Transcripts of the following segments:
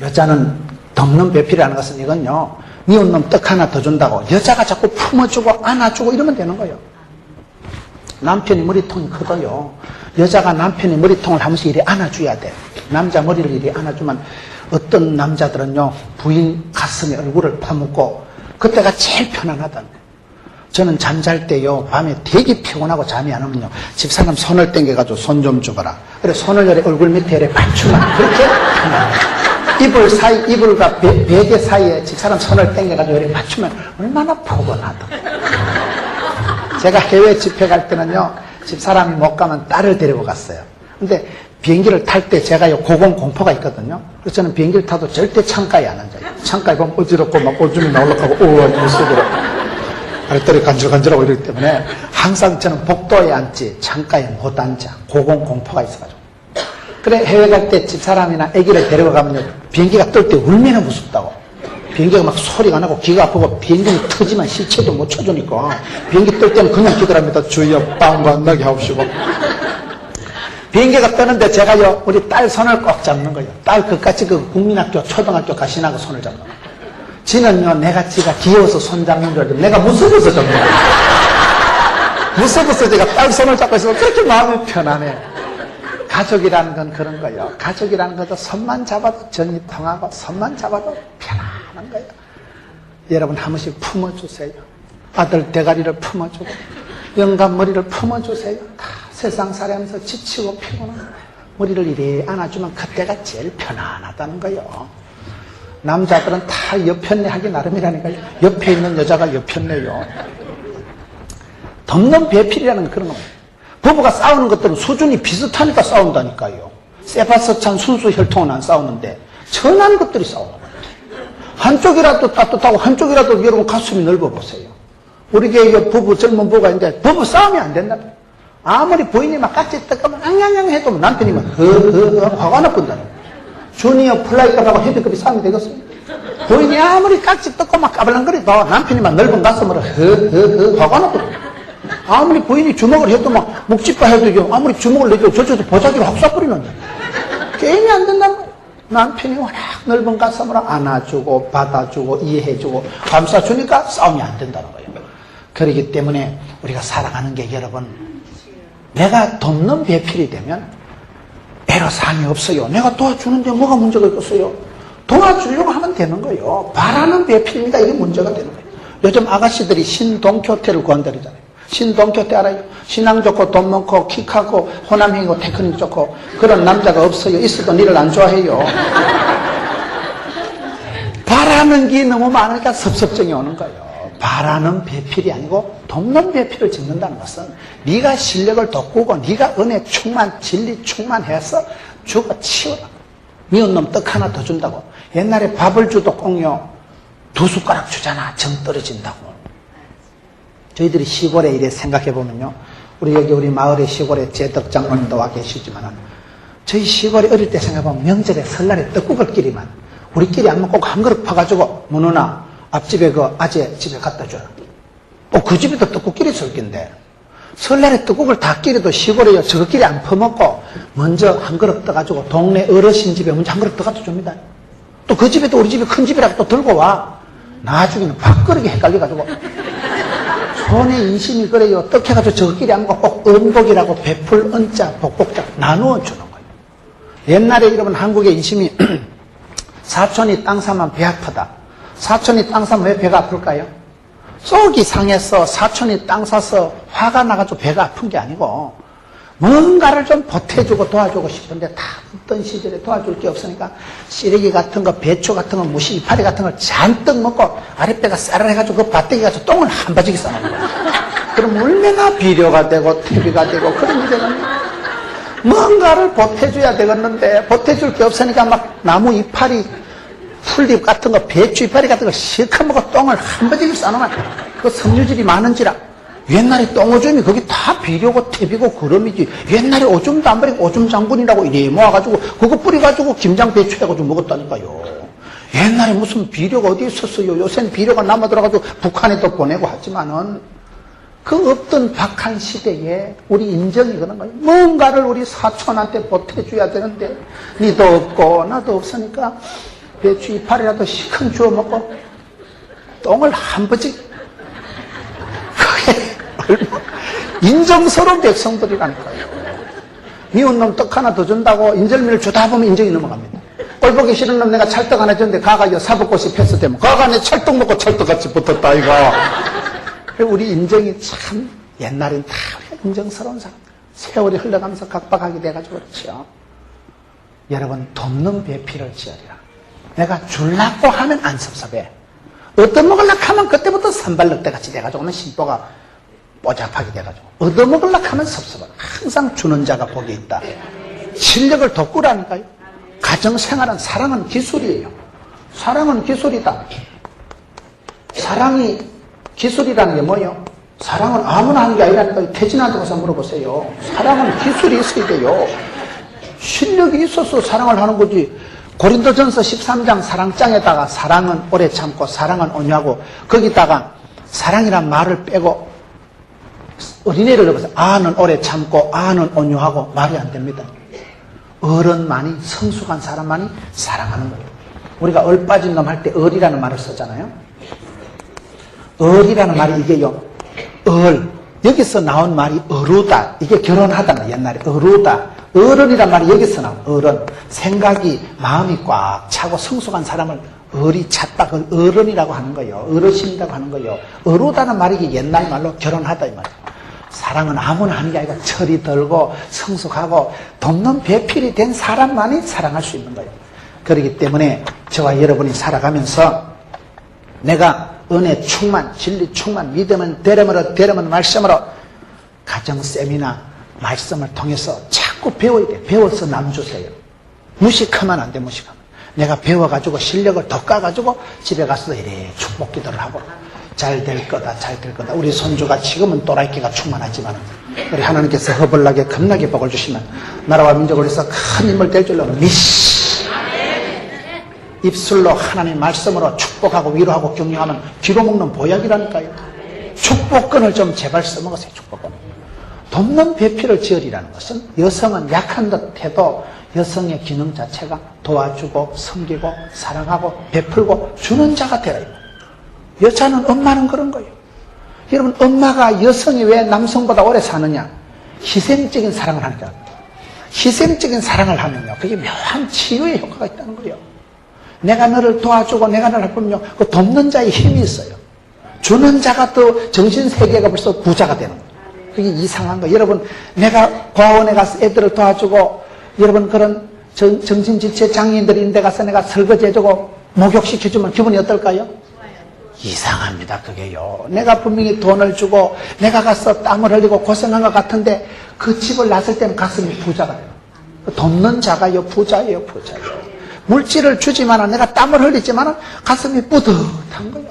여자는 덮는 배필이라는 것은 이건요, 미운 놈 떡 하나 더 준다고 여자가 자꾸 품어주고 안아주고 이러면 되는 거예요. 남편이 머리통이 커도요, 여자가 남편이 머리통을 한 번씩 이리 안아줘야 돼. 남자 머리를 이리 안아주면 어떤 남자들은요, 부인 가슴에 얼굴을 파묻고 그때가 제일 편안하다는 거예요. 저는 잠잘 때요, 밤에 되게 피곤하고 잠이 안 오면요, 집사람 손을 당겨가지고 손 좀 줘봐라. 그래, 손을 이렇게 얼굴 밑에 이렇게 받추면 그렇게 편안해요. 이불 사이, 이불과 베개 사이에 집사람 손을 당겨가지고 이렇게 받추면 얼마나 포근하다고. 제가 해외 집회 갈 때는요, 집사람이 못 가면 딸을 데리고 갔어요. 근데 비행기를 탈 때 제가요, 고공공포가 있거든요. 그래서 저는 비행기를 타도 절대 창가에 안 앉아요. 창가에 보면 어지럽고 막 오줌이 나오려고 우와, 이 속으로. 발다리 간질간질하고 이러기 때문에 항상 저는 복도에 앉지 창가에 못 앉아. 고공공포가 있어가지고. 그래, 해외 갈 때 집사람이나 아기를 데리고 가면요, 비행기가 뜰 때 울면은 무섭다고. 비행기가 막 소리가 나고 귀가 아프고 비행기는 터지면 실체도 못 쳐주니까 비행기 뜰 때는 그냥 기도합니다. 주여 빵도 안 나게 하옵시고. 비행기가 뜨는데 제가요, 우리 딸 손을 꼭 잡는 거예요. 딸 그까지 그 국민학교 초등학교 가시나고 손을 잡는 거예요. 지는요, 내가 지가 귀여워서 손 잡는 줄 알고 내가 무서워서 잡는 거예요. 무서워서 제가 딸 손을 잡고 있으면 그렇게 마음이 편안해. 가족이라는 건 그런 거예요. 가족이라는 것도 손만 잡아도 정이 통하고 손만 잡아도 편안한 거예요. 여러분 한 번씩 품어주세요. 아들 대가리를 품어주고 영감 머리를 품어주세요. 다 세상 살아가면서 지치고 피곤하고 머리를 이리 안아주면 그때가 제일 편안하다는 거예요. 남자들은 다 옆편내 하기 나름이라니까요. 옆에 있는 여자가 옆편내요. 덮는 배필이라는 그런 겁니다. 부부가 싸우는 것들은 수준이 비슷하니까 싸운다니까요. 세바스찬 순수 혈통은 안 싸우는데 천한 것들이 싸우는 거예요. 한쪽이라도 따뜻하고 한쪽이라도 여러분 가슴이 넓어보세요. 우리 교회 부부 젊은 부부가 있는데 부부 싸움이 안 된다. 아무리 부인이 막 같이 뜨거면 앙앙앙 해도 남편이 막 허허허 화가 나쁜다. 주니어 플라이급하고 헤비급이 싸움이 되겠습니까? 부인이 아무리 깍지 뜯고 막 까발랑거리도 남편이 막 넓은 가슴으로 허허허 화가 나거든요. 아무리 부인이 주먹을 해도 막 묵찌빠 해도 아무리 주먹을 내도 저쪽에서 보자기를 확 쏴버리는데 게임이 안 된다는 거예요. 남편이 워낙 넓은 가슴으로 안아주고 받아주고 이해해주고 감싸주니까 싸움이 안 된다는 거예요. 그렇기 때문에 우리가 살아가는 게 여러분, 내가 돕는 배필이 되면 애로사항이 없어요. 내가 도와주는데 뭐가 문제가 있겠어요? 도와주려고 하면 되는 거예요. 바라는 배필입니다. 이게 문제가 되는 거예요. 요즘 아가씨들이 신동교태를 구한다잖아요. 신동교태 알아요? 신앙 좋고 돈 많고 키 크고 호남형이고 테크닉 좋고 그런 남자가 없어요. 있어도 니를 안 좋아해요. 바라는 게 너무 많으니까 섭섭증이 오는 거예요. 바라는 배필이 아니고 돕는 배필을 짓는다는 것은 네가 실력을 돋구고 네가 은혜 충만 진리 충만해서 죽어 치워라. 미운 놈 떡 하나 더 준다고. 옛날에 밥을 주도 꼭요 2숟가락 주잖아. 정 떨어진다고. 저희들이 시골에 이래 생각해보면요, 우리 여기 우리 마을의 시골에 제덕 장모님도 와 계시지만은 저희 시골에 어릴 때 생각해보면 명절에 설날에 떡국을 끼리만 우리끼리 안 먹고 한 그릇 퍼가지고 문우나 앞집에 그 아재 집에 갖다 줘요. 그 집에도 떡국 끼리 쏠 낀데 설날에 떡국을 다 끼리도 시골에요 저거끼리 안 퍼먹고 먼저 한 그릇 떠가지고 동네 어르신 집에 먼저 한 그릇 떠 갖다 줍니다. 또 그 집에도 우리 집이 큰 집이라고 또 들고 와. 나중에는 밥그릇이 헷갈려가지고 손에 인심이 그래요. 떡 해가지고 저끼리 안 먹고 꼭 은복이라고 베풀 은자 복복자 나누어 주는 거예요. 옛날에 여러분 한국의 인심이 사촌이 땅 사면 배 아프다. 사촌이 땅 사면 왜 배가 아플까요? 속이 상해서 사촌이 땅 사서 화가 나가지고 배가 아픈 게 아니고 뭔가를 좀 보태주고 도와주고 싶은데 다 어떤 시절에 도와줄 게 없으니까 시래기 같은 거, 배추 같은 거, 무시 이파리 같은 걸 잔뜩 먹고 아랫배가 쌀쌀해가지고 그 밭대기 가서 똥을 한 바지기 싸는 거야. 그럼 얼마나 비료가 되고 퇴비가 되고 그런 일이 되는 뭔가를 보태줘야 되겠는데 보태줄 게 없으니까 막 나무 이파리, 풀잎 같은 거, 배추 이파리 같은 거 실컷 먹고 똥을 한 바지기 싸놓으면 그 섬유질이 많은지라 옛날에 똥오줌이 거기 다 비료고 퇴비고 그름이지. 옛날에 오줌도 안 버리고 오줌 장군이라고 이래 모아가지고 그거 뿌려가지고 김장 배추 해가지고 먹었다니까요. 옛날에 무슨 비료가 어디 있었어요. 요새는 비료가 남아들어가지고 북한에도 보내고 하지만은 그 없던 박한 시대에 우리 인정이 그런 거예요. 뭔가를 우리 사촌한테 보태줘야 되는데 니도 없고 나도 없으니까 배추 이파리라도 시큰 주워 먹고 똥을 한 번씩 그게 인정스러운 백성들이라니까요. 미운 놈 떡 하나 더 준다고 인절미를 주다 보면 인정이 넘어갑니다. 꼴 보기 싫은 놈 내가 찰떡 하나 줬는데 가가 사법고시 패스되면 가가 내 찰떡 먹고 찰떡같이 붙었다 이거. 우리 인정이 참 옛날엔 다 인정스러운 사람. 세월이 흘러가면서 각박하게 돼가지고 그렇죠. 여러분 돕는 배필을 지으리라. 내가 줄라고 하면 안 섭섭해. 얻어먹으려고 하면 그때부터 산발럭대같이 돼가지고 심보가 뽀잡하게 돼가지고 얻어먹으려고 하면 섭섭해. 항상 주는 자가 복이 있다. 실력을 돋구라니까요. 가정생활은 사랑은 기술이에요. 사랑은 기술이다. 사랑이 기술이라는 게 뭐예요? 사랑은 아무나 하는 게 아니라니까요. 태진한테 가서 물어보세요. 사랑은 기술이 있어야 돼요. 실력이 있어서 사랑을 하는 거지. 고린도전서 13장 사랑장에다가 사랑은 오래 참고 사랑은 온유하고 거기다가 사랑이란 말을 빼고 어린애를 넣어서 아는 오래 참고 아는 온유하고 말이 안 됩니다. 어른만이 성숙한 사람만이 사랑하는 거예요. 우리가 얼빠진 놈 할 때 얼이라는 말을 쓰잖아요. 얼이라는 말이 이게요. 여기서 나온 말이 어루다. 이게 결혼하다는 옛날에 어루다. 어른이란 말이 여기서 나온 어른. 생각이 마음이 꽉 차고 성숙한 사람을 얼이 찼다. 그걸 어른이라고 하는 거예요. 어르신이라고 하는 거예요. 어루다는 말이 옛날 말로 결혼하다 이 말이에요. 사랑은 아무나 하는 게 아니라 철이 들고 성숙하고 돕는 배필이 된 사람만이 사랑할 수 있는 거예요. 그렇기 때문에 저와 여러분이 살아가면서 내가 은혜 충만, 진리 충만, 믿음은 되려면 말씀으로 가정쌤이나 말씀을 통해서 자꾸 배워야 돼. 배워서 남 주세요. 무식하면 안 돼, 무식하면. 내가 배워가지고 실력을 더 까가지고 집에 가서 이래 축복 기도를 하고 잘 될 거다, 잘 될 거다. 우리 손주가 지금은 또라이끼가 충만하지만 우리 하나님께서 허벌나게 겁나게 복을 주시면 나라와 민족을 위해서 큰 힘을 될 줄로 입술로 하나님 말씀으로 축복하고 위로하고 격려하면 뒤로 먹는 보약이라니까요. 축복권을 좀 제발 써먹으세요. 축복권. 돕는 배필을 지으리라는 것은 여성은 약한 듯 해도 여성의 기능 자체가 도와주고 섬기고 사랑하고 베풀고 주는 자가 되라. 여자는 엄마는 그런 거예요. 여러분 엄마가 여성이 왜 남성보다 오래 사느냐? 희생적인 사랑을 하니까. 희생적인 사랑을 하면요 그게 묘한 치유의 효과가 있다는 거예요. 내가 너를 도와주고 내가 너를 하면요 그 돕는 자의 힘이 있어요. 주는 자가 또 정신세계가 벌써 부자가 되는 거예요. 그게 이상한 거예요. 여러분 내가 고아원에 가서 애들을 도와주고 여러분 그런 정신지체 장애인들이 있는 데 가서 내가 설거지해주고 목욕시켜주면 기분이 어떨까요? 이상합니다. 그게요. 내가 분명히 돈을 주고 내가 가서 땀을 흘리고 고생한 것 같은데 그 집을 났을 때는 가슴이 부자가 돼요. 돕는 자가요 부자예요. 부자예요. 물질을 주지만 내가 땀을 흘리지만 가슴이 뿌듯한 거예요.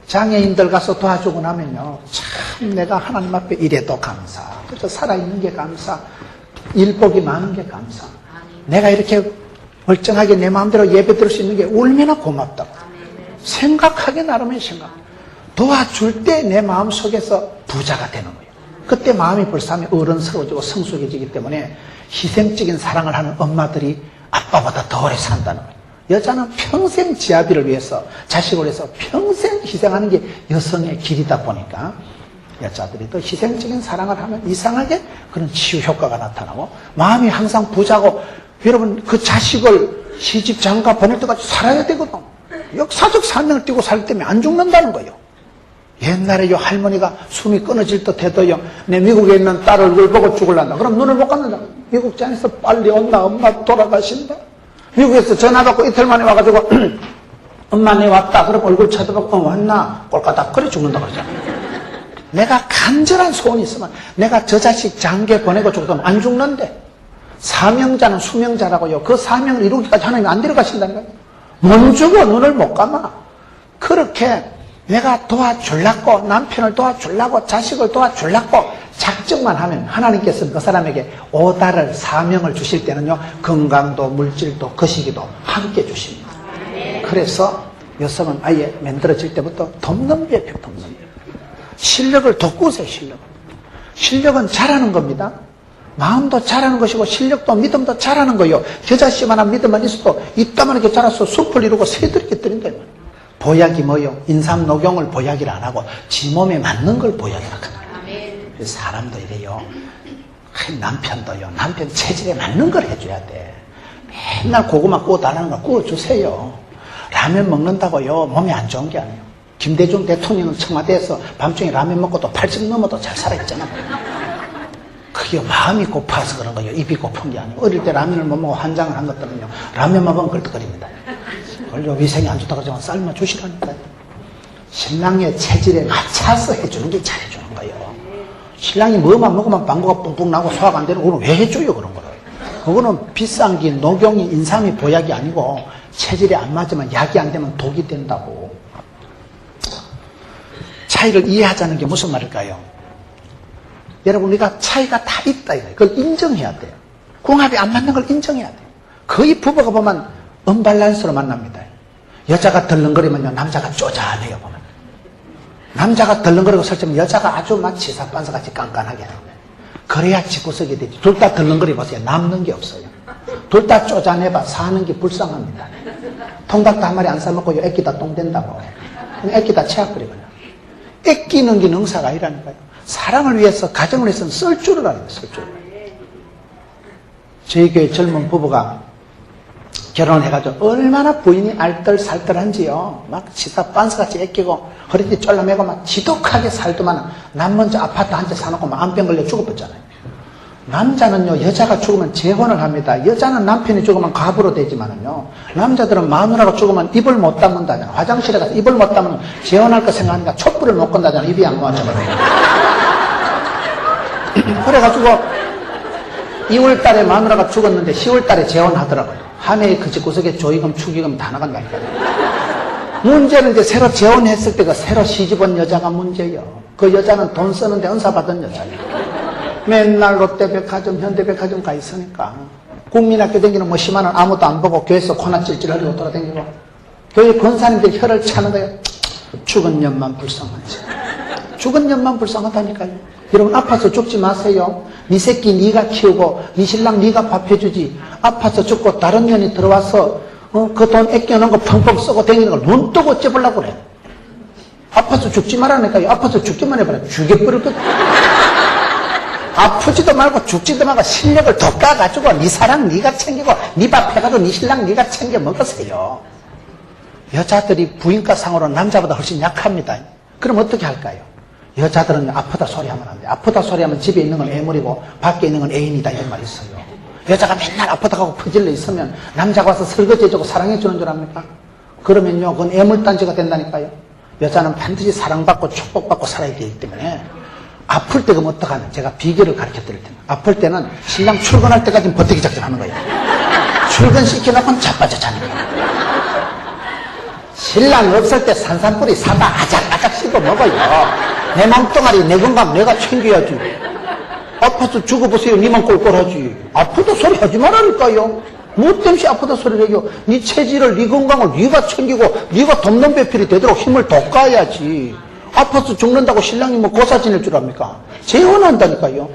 장애인들 가서 도와주고 나면요 참 내가 하나님 앞에 이래도 감사, 그래서 살아있는 게 감사, 일복이 많은 게 감사, 내가 이렇게 멀쩡하게 내 마음대로 예배 드릴 수 있는 게 얼마나 고맙다고 생각하기 나름의 생각. 도와줄 때 내 마음속에서 부자가 되는 거예요. 그때 마음이 불쌍히 어른스러워지고 성숙해지기 때문에 희생적인 사랑을 하는 엄마들이 아빠보다 더 오래 산다는 거예요. 여자는 평생 지아비를 위해서 자식을 위해서 평생 희생하는 게 여성의 길이다 보니까 여자들이 더 희생적인 사랑을 하면 이상하게 그런 치유 효과가 나타나고 마음이 항상 부자고 여러분 그 자식을 시집 장가 보낼 때까지 살아야 되거든. 역사적 사명을 띠고 살기 때문에 안 죽는다는 거예요. 옛날에 요 할머니가 숨이 끊어질 듯 해도요 내 미국에 있는 딸 얼굴 보고 죽을란다. 그럼 눈을 못 감는다. 미국장에서 빨리 온다. 엄마 돌아가신다. 미국에서 전화 받고 이틀 만에 와가지고 엄마 내 왔다. 그럼 얼굴 쳐다보고 왔나? 꼴까닥 그래 죽는다 그러잖아. 내가 간절한 소원이 있으면 내가 저 자식 장계 보내고 죽어도 안 죽는데 사명자는 수명자라고요. 그 사명을 이루기까지 하나님이 안 데려가신다는 거예요. 못 죽어. 눈을 못 감아. 그렇게 내가 도와주려고 남편을 도와주려고 자식을 도와주려고 작정만 하면 하나님께서는 그 사람에게 오다를 사명을 주실 때는요 건강도 물질도 거시기도 함께 주십니다. 그래서 여성은 아예 만들어질 때부터 돕는 배필, 돕는 배필. 실력을 돋구세요. 실력은 잘하는 겁니다. 마음도 자라는 것이고 실력도 믿음도 자라는 거요. 겨자씨만한 믿음만 있어도 이따만하게 자라서 숲을 이루고 새들이 깃들인다. 보약이 뭐요? 인삼 녹용을 보약이라 안 하고 지 몸에 맞는 걸 보약이라 합니다. 사람도 이래요. 남편도요. 남편 체질에 맞는 걸 해줘야 돼. 맨날 고구마 구워달라는 거 구워주세요. 라면 먹는다고요. 몸에 안 좋은 게 아니에요. 김대중 대통령은 청와대에서 밤중에 라면 먹고 또 80 넘어도 잘 살아있잖아. 그게 마음이 고파서 그런 거예요. 입이 고픈 게 아니에요. 어릴 때 라면을 못 먹고 환장을 한 것들은요. 라면만 먹으면 걸떡거립니다. 그걸 위생이 안 좋다고 하지만 삶아 주시라니까요. 신랑의 체질에 맞춰서 해주는 게 잘해주는 거예요. 신랑이 뭐만 먹으면 방구가 뿡뿡 나고 소화가 안 되는 거는 왜 해줘요, 그런 거를. 그거는 비싼 게 녹용이 인삼이 보약이 아니고 체질에 안 맞으면 약이 안 되면 독이 된다고. 차이를 이해하자는 게 무슨 말일까요? 여러분, 우리가 차이가 다 있다 이거예요. 그걸 인정해야 돼요. 궁합이 안 맞는 걸 인정해야 돼요. 거의 부부가 보면 언밸런스로 만납니다. 여자가 덜렁거리면요, 남자가 쪼잔해요, 보면. 남자가 덜렁거리고 설치면 여자가 아주 막 지사반사같이 깐깐하게 하는 거예요. 그래야 집구석이 되지. 둘 다 덜렁거리 보세요. 남는 게 없어요. 둘 다 쪼잔해봐. 사는 게 불쌍합니다. 통닭도 한 마리 안 싸먹고요. 애끼 다 똥 된다고. 애끼 다 체학거리거든요. 애끼는 게 능사가 아니라니까요. 사랑을 위해서, 가정을 위해서는 쓸 줄을 알아요. 쓸 줄을. 저희 교회 젊은 부부가 결혼을 해가지고 얼마나 부인이 알뜰살뜰한지요. 막 지사 빤스같이 애끼고 허리띠 쫄라매고 막 지독하게 살더만 남 먼저 아파트 한 채 사놓고 막 암병 걸려 죽어버렸잖아요. 남자는요, 여자가 죽으면 재혼을 합니다. 여자는 남편이 죽으면 가부로 되지만은요, 남자들은 마누라가 죽으면 입을 못 닦는다잖아. 화장실에 가서 입을 못 닦으면 재혼할 거 생각하니까 촛불을 못 건다잖아. 입이 안 모았잖아요. 그래가지고 2월 달에 마누라가 죽었는데 10월 달에 재혼하더라고요. 한 해에 그 집구석에 조의금, 축의금 다 나간다니까요. 문제는 이제 새로 재혼했을 때 그 새로 시집온 여자가 문제예요. 그 여자는 돈 쓰는데 은사받은 여자예요. 맨날 롯데백화점, 현대백화점 가 있으니까. 국민학교 다니는 뭐 10만 원 아무도 안 보고 교회에서 코나 찔찔 흘리고 돌아다니고. 교회 권사님들 혀를 차는 거예요. 죽은 년만 불쌍하지. 죽은 년만 불쌍하다니까요. 여러분, 아파서 죽지 마세요. 네 새끼 네가 키우고 네 신랑 네가 밥해주지. 아파서 죽고 다른 년이 들어와서 그 돈 아껴놓은 거 펑펑 쓰고 다니는 걸 눈 뜨고 째보려고 그래. 아파서 죽지 말라니까요. 아파서 죽기만 해봐라. 죽여버렸거든. 아프지도 말고 죽지도 말고 실력을 더 까가지고 네 사랑 네가 챙기고 네 밥 해가지고 네 신랑 네가 챙겨 먹으세요. 여자들이 부인과 상으로 남자보다 훨씬 약합니다. 그럼 어떻게 할까요? 여자들은 아프다 소리하면 안 돼. 아프다 소리하면 집에 있는 건 애물이고 밖에 있는 건 애인이다 이런 말이 있어요. 여자가 맨날 아프다 하고 퍼질러 있으면 남자가 와서 설거지 해주고 사랑해주는 줄 압니까? 그러면요, 그건 애물단지가 된다니까요. 여자는 반드시 사랑받고 축복받고 살아야 되기 때문에 아플 때 그럼 어떡하냐. 제가 비결을 가르쳐 드릴 테니까. 아플 때는 신랑 출근할 때까지는 버티기 작전하는 거예요. 출근시켜놓고는 자빠져 자는 거예요. 신랑 없을 때 산산뿌리 사다 아작아작 씹어 먹어요. 내 몸뚱아리, 내 건강 내가 챙겨야지. 아파서 죽어보세요. 니만 꼴꼴하지. 아프다 소리 하지 말라니까요. 뭐 때문에 아프다 소리를 해요. 네 체질을, 네 건강을 네가 챙기고 네가 돕는 배필이 되도록 힘을 돋가야지. 아파서 죽는다고 신랑이 뭐 고사 지낼 줄 압니까? 재혼한다니까요.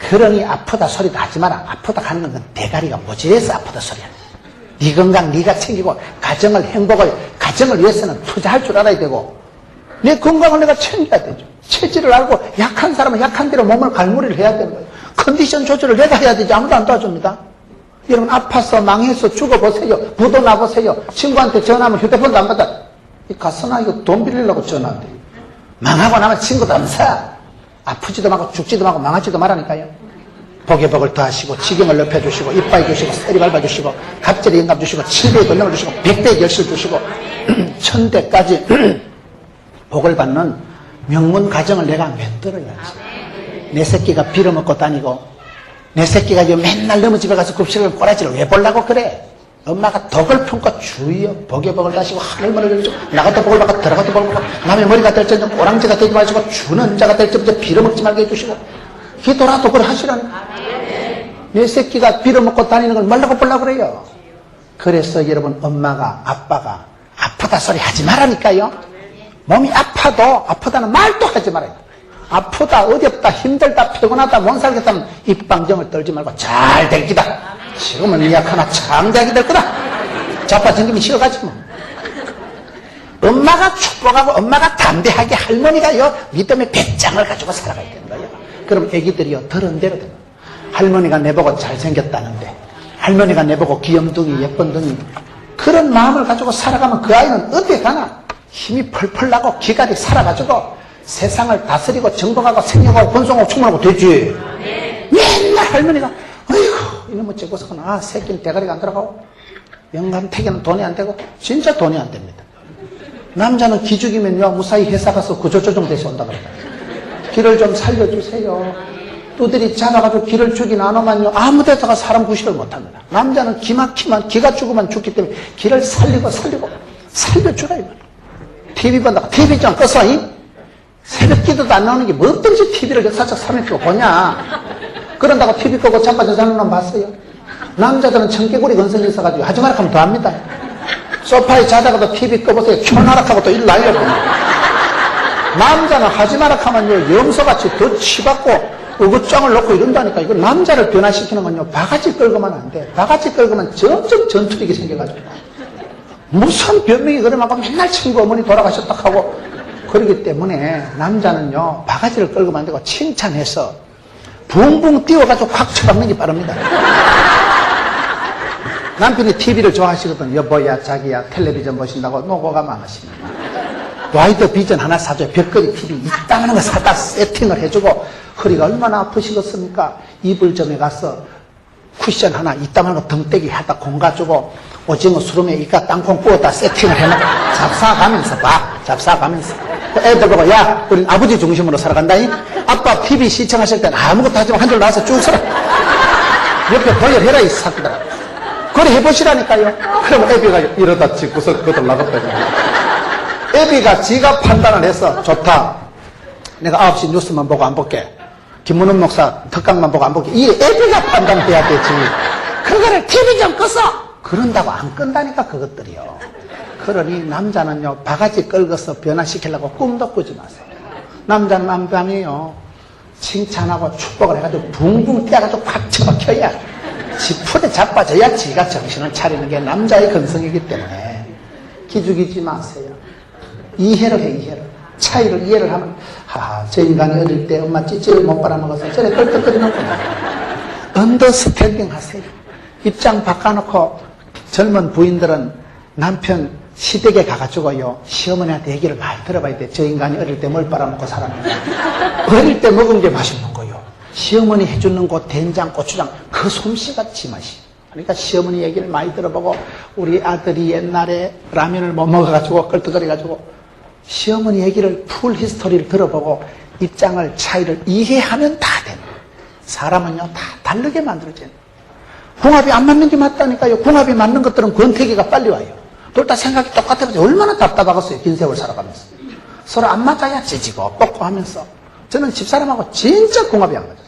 그러니 아프다 소리도 하지 마라. 아프다 하는 건 대가리가 모질해서 아프다 소리야. 네 건강 네가 챙기고 가정을 행복을, 가정을 위해서는 투자할 줄 알아야 되고 내 건강을 내가 챙겨야 되죠. 체질을 알고 약한 사람은 약한 대로 몸을 갈무리를 해야 되는 거예요. 컨디션 조절을 내가 해야 되지 아무도 안 도와줍니다. 여러분, 아파서 망해서 죽어보세요. 부도 나보세요. 친구한테 전화하면 휴대폰도 안 받아. 이 가서나 이거 돈 빌리려고 전화한대. 망하고 나면 친구도 안 사. 아프지도 말고 죽지도 말고 망하지도 말라니까요. 복에 복을 더하시고 지경을 넓혀주시고 이빨 주시고 세리 밟아주시고 갑절에 영감 주시고 7배의 권능을 주시고 100배의 열실 주시고 1000대까지 복을 받는 명문 가정을 내가 만들어야지. 내 새끼가 빌어먹고 다니고 내 새끼가 맨날 너무 집에 가서 급식을 꼬라지를 왜 보려고 그래. 엄마가 덕을 품고 주여 복에 복을 다시고 하늘문을 열어주고 나가도 복을 받고 들어가도 복을 받고 남의 머리가 될지언정 꼬랑지가 되지 마시고 주는 자가 될지언정 빌어먹지 말게 해주시고 기도라도 그걸 하시라는. 내 새끼가 빌어먹고 다니는 걸 말라고 보려고 그래요. 그래서 여러분, 엄마가 아빠가 아프다 소리 하지 말라니까요. 몸이 아파도 아프다는 말도 하지 말아요. 아프다, 어렵다, 힘들다, 피곤하다, 못 살겠다면 입방정을 떨지 말고 잘 될 기다. 지금은 미약하나 참되게 될 거다. 자빠진김이 쉬어가지 뭐. 엄마가 축복하고 엄마가 담대하게 할머니가요 믿음의 배짱을 가지고 살아가야 되는 거예요. 그럼 애기들이요 들은 대로 되는 거예요. 할머니가 내보고 잘생겼다는데, 할머니가 내보고 귀염둥이 예쁜둥이, 그런 마음을 가지고 살아가면 그 아이는 어디에 가나 힘이 펄펄 나고 기갈이 살아가지고 세상을 다스리고 정복하고 생명하고 권성하고 충만하고 되지. 맨날 할머니가 어이구 이놈의 째고서는 아 새끼는 대가리가 안 들어가고 영감태기는 돈이 안 되고 진짜 돈이 안 됩니다. 남자는 기죽이면요 무사히 회사 가서 구조조정 돼서 온다 그러다. 길을 좀 살려주세요. 또들이 잡아가지고 길을 주긴 안 오면요 아무 데다가 사람 구실을 못합니다. 남자는 기막히면 기가 죽으면 죽기 때문에 길을 살리고 살려주라 이거. TV 본다고 TV 좀 꺼서 새벽 기도도 안 나오는 게 뭐 어떤지 TV를 역사적 3일도 보냐. 그런다고 TV 끄고 자빠져 자는 놈 봤어요? 남자들은 청개구리 건성이 있어가지고 하지 말라 하면 더 합니다. 소파에 자다가도 TV 꺼보세요. 촌하락하고 또 일 날려봅니다. 남자는 하지 말라 하면요 염소같이 더 치받고 어긋장을 놓고 이런다니까. 이거 남자를 변화시키는 건요 바가지 끌고만 안 돼. 바가지 끌고만 점점 전투력이 생겨가지고 무슨 변명이 그러면 막 맨날 친구 어머니 돌아가셨다 하고 그러기 때문에 남자는요 바가지를 끌고만 안 되고 칭찬해서 붕붕 띄워가지고 확 쳐박는 게 빠릅니다. 남편이 TV를 좋아하시거든. 여보야 자기야 텔레비전 보신다고 노고가 안 하십니다. 와이드 비전 하나 사줘요. 벽걸이 TV 이따만한 거 사다 세팅을 해주고 허리가 얼마나 아프시겠습니까? 이불점에 가서 쿠션 하나 이따만한 거 덩떼기 하다 공가주고 오징어 수름에 이까 땅콩 구웠다 세팅을 해놓고 잡사가면서 잡사가면서 애들 보고 야 우린 아버지 중심으로 살아간다니. 아빠 TV 시청하실 때는 아무것도 하지 마 한 줄 나와서 쭉 살아. 옆에 보여해라 이 새끼들아. 그래 해보시라니까요. 그러면 애비가 이러다 짓고서 그것도 나갔다고. 애비가 지가 판단을 해서 좋다. 내가 9시 뉴스만 보고 안 볼게. 김문훈 목사 특강만 보고 안 볼게. 이 애비가 판단해야 되지. 그거를 TV 좀 껐어. 그런다고 안 끈다니까 그것들이요. 그러니 남자는요 바가지 끌고서 변화시키려고 꿈도 꾸지 마세요. 남자는 남편이요 칭찬하고 축복을 해가지고 붕붕 뛰어가지고 팍 쳐박혀야 지 풀에 자빠져야 지가 정신을 차리는 게 남자의 근성이기 때문에 기죽이지 마세요. 이해를 해. 이해를. 차이를 이해를 하면 저 인간이 어릴 때 엄마 찌찌를 못 빨아먹어서 저래 껄떡거리는구나. 언더스탠딩 하세요. 입장 바꿔놓고 젊은 부인들은 남편 시댁에 가가지고요 시어머니한테 얘기를 많이 들어봐야 돼. 저 인간이 어릴 때 뭘 빨아먹고 살았는가. 어릴 때 먹은 게 맛있는 거요. 시어머니 해주는 거 된장 고추장 그 솜씨가 지 맛이. 그러니까 시어머니 얘기를 많이 들어보고 우리 아들이 옛날에 라면을 못 먹어가지고 껄떡거려가지고 시어머니 얘기를 풀 히스토리를 들어보고 입장을 차이를 이해하면 다 됩니다. 사람은요 다 다르게 만들어져요. 궁합이 안 맞는 게 맞다니까요. 궁합이 맞는 것들은 권태기가 빨리 와요. 둘 다 생각이 똑같아서 얼마나 답답하겠어요. 긴 세월 살아가면서. 서로 안 맞아야 찌지고 뻗고 하면서. 저는 집사람하고 진짜 궁합이 안 맞았어요.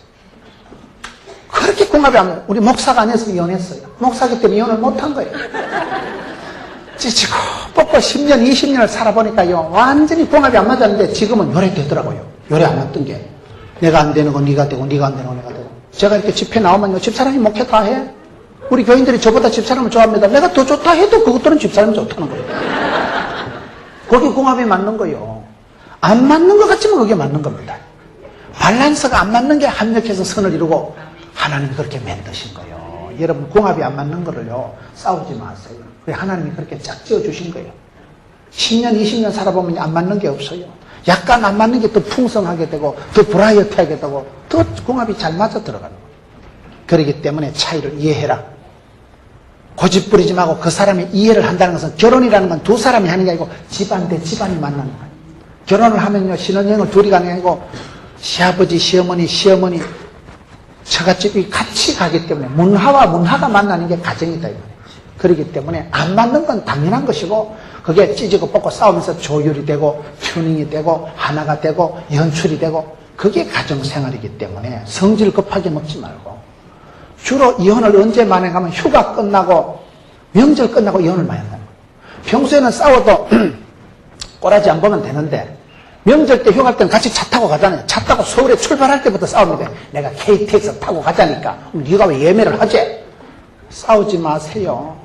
그렇게 궁합이 안 맞아요. 우리 목사가 아니어서 이혼했어요. 목사기 때문에 이혼을 못한 거예요. 찌지고 뻗고 10년 20년을 살아보니까요 완전히 궁합이 안 맞았는데 지금은 요래 되더라고요. 요래 안 맞던 게 내가 안 되는 건 네가 되고 네가 안 되는 건 내가 되고. 제가 이렇게 집회 나오면요 집사람이 목회 다 해. 우리 교인들이 저보다 집사람을 좋아합니다. 내가 더 좋다 해도 그것들은 집사람이 좋다는 거예요. 거기 궁합이 맞는 거예요. 안 맞는 것 같지만 그게 맞는 겁니다. 밸런스가 안 맞는 게 합력해서 선을 이루고 하나님이 그렇게 만드신 거예요. 여러분 궁합이 안 맞는 거를요 싸우지 마세요. 하나님이 그렇게 짝 지어주신 거예요. 10년 20년 살아보면 안 맞는 게 없어요. 약간 안 맞는 게 더 풍성하게 되고 더 브라이어티하게 되고 더 궁합이 잘 맞아 들어가는 거예요. 그렇기 때문에 차이를 이해해라. 고집 부리지 말고 그 사람이 이해를 한다는 것은 결혼이라는 건 두 사람이 하는 게 아니고 집안 대 집안이 만나는 거예요. 결혼을 하면요 신혼여행을 둘이 가는 게 아니고 시아버지 시어머니 처갓집이 같이 가기 때문에 문화와 문화가 만나는 게 가정이다. 그렇기 때문에 안 맞는 건 당연한 것이고 그게 찢고 뽑고 싸우면서 조율이 되고 튜닝이 되고 하나가 되고 연출이 되고 그게 가정생활이기 때문에 성질 급하게 먹지 말고 주로 이혼을 언제 많이 하면 휴가 끝나고 명절 끝나고 이혼을 많이 한다는 거예요. 평소에는 싸워도 꼬라지 안 보면 되는데 명절 때 휴가 때는 같이 차 타고 가잖아요. 차 타고 서울에 출발할 때부터 싸웁니다. 내가 KTX 타고 가자니까. 네가 왜 예매를 하지? 싸우지 마세요.